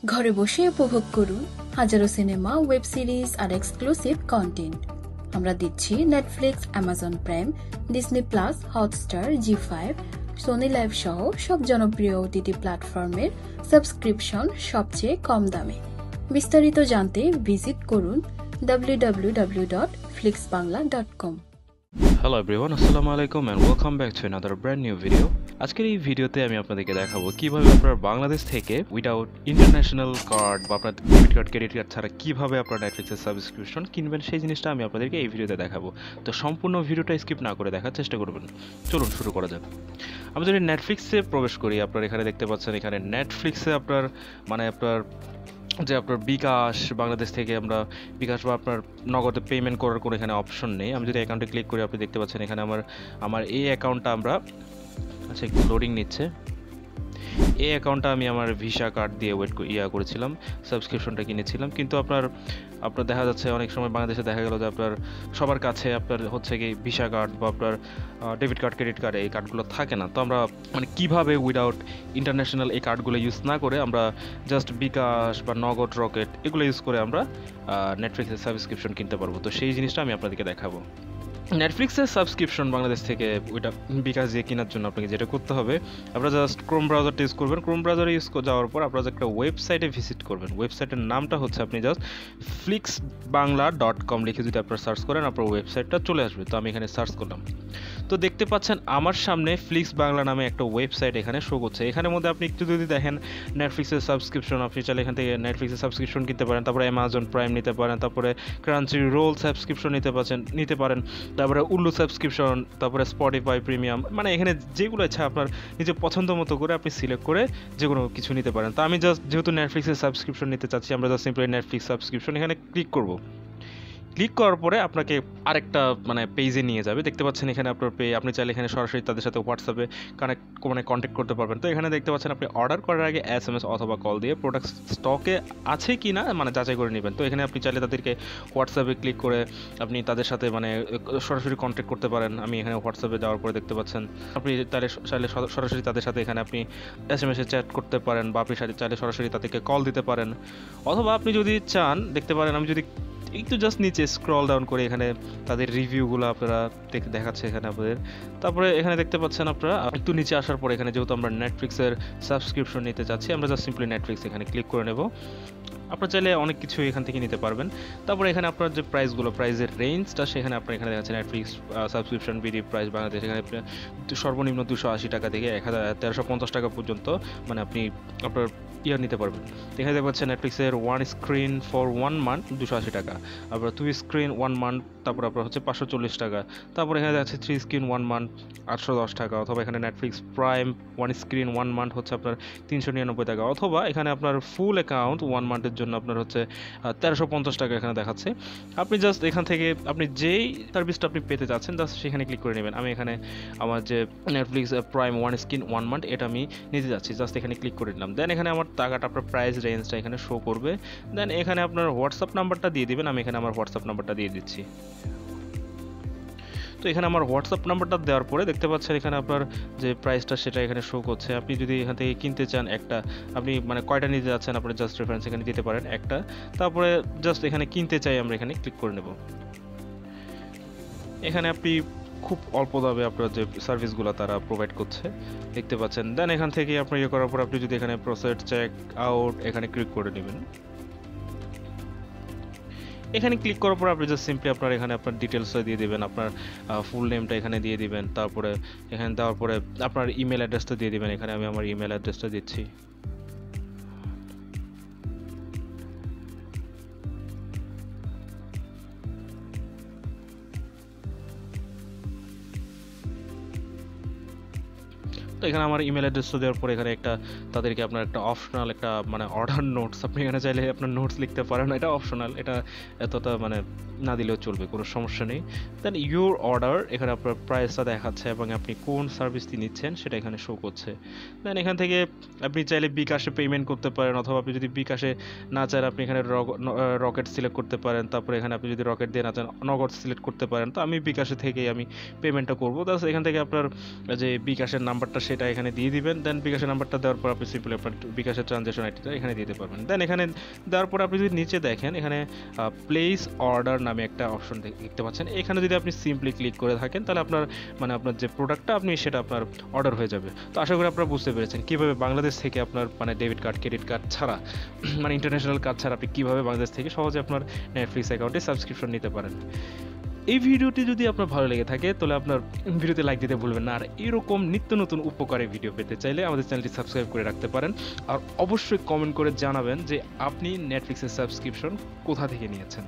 ঘরে বসে উপভোগ করুন হাজারো সিনেমা, ওয়েব সিরিজ আর এক্সক্লুসিভ কন্টেন্ট। আমরা দিচ্ছি Netflix, Amazon Prime, Disney Plus, Hotstar, জি5, সোনি লাইভ সহ সব জনপ্রিয় ওটিটি প্ল্যাটফর্মের সাবস্ক্রিপশন সবচেয়ে কম দামে। বিস্তারিত জানতে ভিজিট করুন www.flixbangla.com। হ্যালো এভরিওয়ান, আসসালামু আলাইকুম and welcome back to another brand new video. আজকের এই ভিডিওতে আমি আপনাদেরকে দেখাবো কিভাবে আপনারা বাংলাদেশ থেকে উইদাউট ইন্টারন্যাশনাল কার্ড বা আপনার ডেবিট কার্ড, ক্রেডিট কার্ড ছাড়া কিভাবে আপনার নেটফ্লিক্সের সাবস্ক্রিপশন কিনবেন সেই জিনিসটা আমি আপনাদেরকে এই ভিডিওতে দেখাবো। তো সম্পূর্ণ ভিডিওটা স্কিপ না করে দেখার চেষ্টা করবেন। চলুন শুরু করা যাক। আমি যদি নেটফ্লিক্সে প্রবেশ করি, আপনার এখানে দেখতে পাচ্ছেন এখানে নেটফ্লিক্সে আপনার যে আপনার বিকাশ বাংলাদেশ থেকে আমরা বিকাশ বা আপনার নগদে পেমেন্ট করার কোনো এখানে অপশন নেই। আমি যদি অ্যাকাউন্টে ক্লিক করি, আপনি দেখতে পাচ্ছেন এখানে আমার এই অ্যাকাউন্টটা আচ্ছা একটু লোডিং নিচ্ছে। এই অ্যাকাউন্টটা আমি আমার ভিসা কার্ড দিয়ে করেছিলাম, সাবস্ক্রিপশনটা কিনেছিলাম। কিন্তু আপনার দেখা যাচ্ছে অনেক সময় বাংলাদেশে দেখা গেল যে আপনার সবার কাছে আপনার হচ্ছে কি ভিসা কার্ড বা আপনার ডেবিট কার্ড, ক্রেডিট কার্ড এই কার্ডগুলো থাকে না। তো আমরা কিভাবে উইদাউট ইন্টারন্যাশনাল এই কার্ডগুলো ইউজ না করে আমরা জাস্ট বিকাশ বা নগদ, রকেট এগুলো ইউজ করে আমরা নেটফ্লিক্সের সাবস্ক্রিপশন কিনতে পারবো। তো সেই জিনিসটা আমি আপনাদেরকে দেখাবো। নেটফ্লিক্সের সাবস্ক্রিপশন বাংলাদেশ থেকে ওইটা বিকাশ দিয়ে কেনার জন্য আপনাকে যেটা করতে হবে, আপনারা জাস্ট ক্রোম ব্রাউজারটা ইউজ করবেন। ক্রোম ব্রাউজারে ইউজ যাওয়ার পর আপনারা একটা ওয়েবসাইটে ভিজিট করবেন। ওয়েবসাইটের নামটা হচ্ছে, আপনি জাস্ট flixbangla.com লিখে যদি আপনারা সার্চ করেন, আপনার ওয়েবসাইটটা চলে আসবে। তো আমি এখানে সার্চ করলাম, তো দেখতে পাচ্ছেন আমার সামনে ফ্লিক্স বাংলা নামে একটা ওয়েবসাইট এখানে শো করছে। এখানের মধ্যে আপনি একটু যদি দেখেন নেটফ্লিক্সের সাবস্ক্রিপশন, আপনি চাইলে এখান থেকে নেটফ্লিক্সের সাবস্ক্রিপশন কিনতে পারেন, তারপরে অ্যামাজন প্রাইম নিতে পারেন, তারপরে ক্রাঞ্চি রোল সাবস্ক্রিপশন নিতে পারেন, তারপরে উল্লু সাবস্ক্রিপশন, তারপরে স্পটিফাই প্রিমিয়াম, এখানে যেগুলো ইচ্ছা আপনার নিজের পছন্দ মতো করে আপনি সিলেক্ট করে যে কোনো কিছু নিতে পারেন। তো আমি জাস্ট যেহেতু নেটফ্লিক্সের সাবস্ক্রিপশন নিতে চাচ্ছি, আমরা জাস্ট সিম্পলি নেটফ্লিক্স সাবস্ক্রিপশন এখানে ক্লিক করব। ক্লিক করার পরে আপনাকে আরেকটা পেজে নিয়ে যাবে। দেখতে পাচ্ছেন এখানে আপনি চাইলে এখানে সরাসরি তাদের সাথে হোয়াটসঅ্যাপে কন্ট্যাক্ট করতে পারবেন। তো এখানে দেখতে পাচ্ছেন আপনি অর্ডার করার আগে SMS অথবা কল দিয়ে প্রোডাক্ট স্টকে আছে কি না যাচাই করে নেবেন। তো এখানে আপনি চাইলে তাদেরকে হোয়াটসঅ্যাপে ক্লিক করে আপনি তাদের সাথে সরাসরি কন্ট্যাক্ট করতে পারেন। আমি এখানে হোয়াটসঅ্যাপে যাওয়ার পরে দেখতে পাচ্ছেন আপনি চাইলে সরাসরি তাদের সাথে এখানে আপনি SMS-এ চ্যাট করতে পারেন, বা আপনি চাইলে সরাসরি তাদেরকে কল দিতে পারেন। অথবা আপনি যদি চান, দেখতে পারেন আমি যদি একটু জাস্ট নিচে স্ক্রল ডাউন করে এখানে তাদের রিভিউগুলো আপনারা দেখাচ্ছে এখানে আপনাদের। তারপরে এখানে দেখতে পাচ্ছেন আপনারা একটু নিচে আসার পরে এখানে যেহেতু আমরা নেটফ্লিক্সের সাবস্ক্রিপশন নিতে চাচ্ছি, আমরা জাস্ট সিম্পলি নেটফ্লিক্স এখানে ক্লিক করে নেব। আপনারা চাইলে অনেক কিছু এখান থেকে নিতে পারবেন। তারপরে এখানে আপনার যে প্রাইসের রেঞ্জটা, সেখানে আপনার এখানে দেখাচ্ছে Netflix subscription BD price Bangladesh, এখানে সর্বনিম্ন 280 টাকা থেকে 1350 টাকা পর্যন্ত আপনি আপনার নিতে পারবেন। এখানে দেখতে পাচ্ছেন নেটফ্লিক্সের 1 স্ক্রিন ফর 1 মান্থ 280 টাকা, আপনার 2 স্ক্রিন 1 মান্থ তারপর আপনার হচ্ছে 540 টাকা। তারপর এখানে আছে 3 স্ক্রিন 1 মান্থ 810 টাকা। অথবা এখানে নেটফ্লিক্স প্রাইম 1 স্ক্রিন 1 মান্থ হচ্ছে আপনার 399 টাকা। অথবা এখানে আপনার ফুল অ্যাকাউন্ট 1 মান্থের জন্য আপনার হচ্ছে 1350 টাকা এখানে দেখাচ্ছে। আপনি জাস্ট এখান থেকে আপনি যেই সার্ভিসটা আপনি পেতে চাচ্ছেন জাস্ট সেখানে ক্লিক করে নেবেন। আমি এখানে আমার যে নেটফ্লিক্স প্রাইম 1 স্ক্রিন 1 মান্থ এটা আমি নিতে যাচ্ছি, জাস্ট এখানে ক্লিক করে নিলাম। দেন এখানে আমার টাকাটা আপনার প্রাইস রেঞ্জটা এখানে শো করবে। দেন এখানে আপনার হোয়াটসঅ্যাপ নাম্বারটা দিয়ে দিবেন। আমি এখানে আমার হোয়াটসঅ্যাপ নাম্বারটা দিয়ে দিচ্ছি। তো এখানে আমার হোয়াটসঅ্যাপ নাম্বারটা দেওয়ার পরে দেখতে পাচ্ছেন এখানে আপনার যে প্রাইসটা সেটা এখানে শো করছে। আপনি যদি এখান থেকে কিনতে চান একটা, আপনি কয়টা নিতে যাচ্ছেন আপনার জাস্ট রেফারেন্স এখানে দিতে পারেন একটা। তারপরে জাস্ট এখানে কিনতে চাই আমরা এখানে ক্লিক করে নেব। এখানে আপনি খুব অল্প দামে আপনার যে সার্ভিসগুলো তারা প্রোভাইড করছে দেখতে পাচ্ছেন। দেন এখান থেকে আপনি করার পর আপনি যদি এখানে প্রসেস চেক আউট এখানে ক্লিক করে নেবেন। এখানে ক্লিক করার পর আপনি জাস্ট সিম্পলি আপনার এখানে আপনার ডিটেলসটা দিয়ে দেবেন, আপনার ফুল নেমটা এখানে দিয়ে দিবেন। তারপরে এখানে দেওয়ার পরে আপনার ইমেল অ্যাড্রেসটা দিয়ে দিবেন। এখানে আমি আমার ইমেল অ্যাড্রেসটা দিচ্ছি। তো এখানে আমার ইমেল অ্যাড্রেসটা দেওয়ার পরে এখানে তাদেরকে আপনার একটা অপশনাল একটা অর্ডার নোটস, আপনি এখানে চাইলে আপনার নোটস লিখতে পারেন। এটা অপশনাল, এটা এতটা না দিলেও চলবে, কোনো সমস্যা নেই। দেন ইউর অর্ডার, এখানে আপনার প্রাইসটা দেখাচ্ছে এবং আপনি কোন সার্ভিসটি নিচ্ছেন সেটা এখানে শো করছে। দেন এখান থেকে আপনি চাইলে বিকাশে পেমেন্ট করতে পারেন, অথবা আপনি যদি বিকাশে না চান আপনি এখানে রকেট সিলেক্ট করতে পারেন। তারপরে এখানে আপনি যদি রকেট দিয়ে না চান নগদ সিলেক্ট করতে পারেন। তো আমি বিকাশে থেকেই আমি পেমেন্টটা করবো। তাহলে এখান থেকে আপনার যে বিকাশের নাম্বারটা সেটা এখানে দিয়ে দিবেন। দেন বিকাশের নাম্বারটা দেওয়ার পর আপনি সিম্পলি আপনার বিকাশের ট্রানজ্যাকশন আইডিটা এখানে দিতে পারবেন। দেন এখানে দেওয়ার পর আপনি যদি নিচে দেখেন এখানে প্লেস অর্ডার নামে একটা অপশন দেখতে পাচ্ছেন। এখানে যদি আপনি সিম্পলি ক্লিক করে থাকেন তাহলে আপনার আপনার যে প্রোডাক্টটা আপনি সেটা আপনার অর্ডার হয়ে যাবে। তো আশা করি আপনারা বুঝতে পেরেছেন কীভাবে বাংলাদেশ থেকে আপনার ডেবিট কার্ড ক্রেডিট কার্ড ছাড়া ইন্টারন্যাশনাল কার্ড ছাড়া আপনি কীভাবে বাংলাদেশ থেকে সহজে আপনার নেটফ্লিক্স অ্যাকাউন্টে সাবস্ক্রিপশন নিতে পারেন। এই ভিডিওটি যদি আপনার ভালো লেগে থাকে তাহলে আপনার ভিডিওতে লাইক দিতে ভুলবেন না। আর এরকম নিত্য নতুন উপকারী ভিডিও পেতে চাইলে আমাদের চ্যানেলটি সাবস্ক্রাইব করে রাখতে পারেন। আর অবশ্যই কমেন্ট করে জানাবেন যে আপনি নেটফ্লিক্সের সাবস্ক্রিপশন কোথা থেকে নিয়েছেন।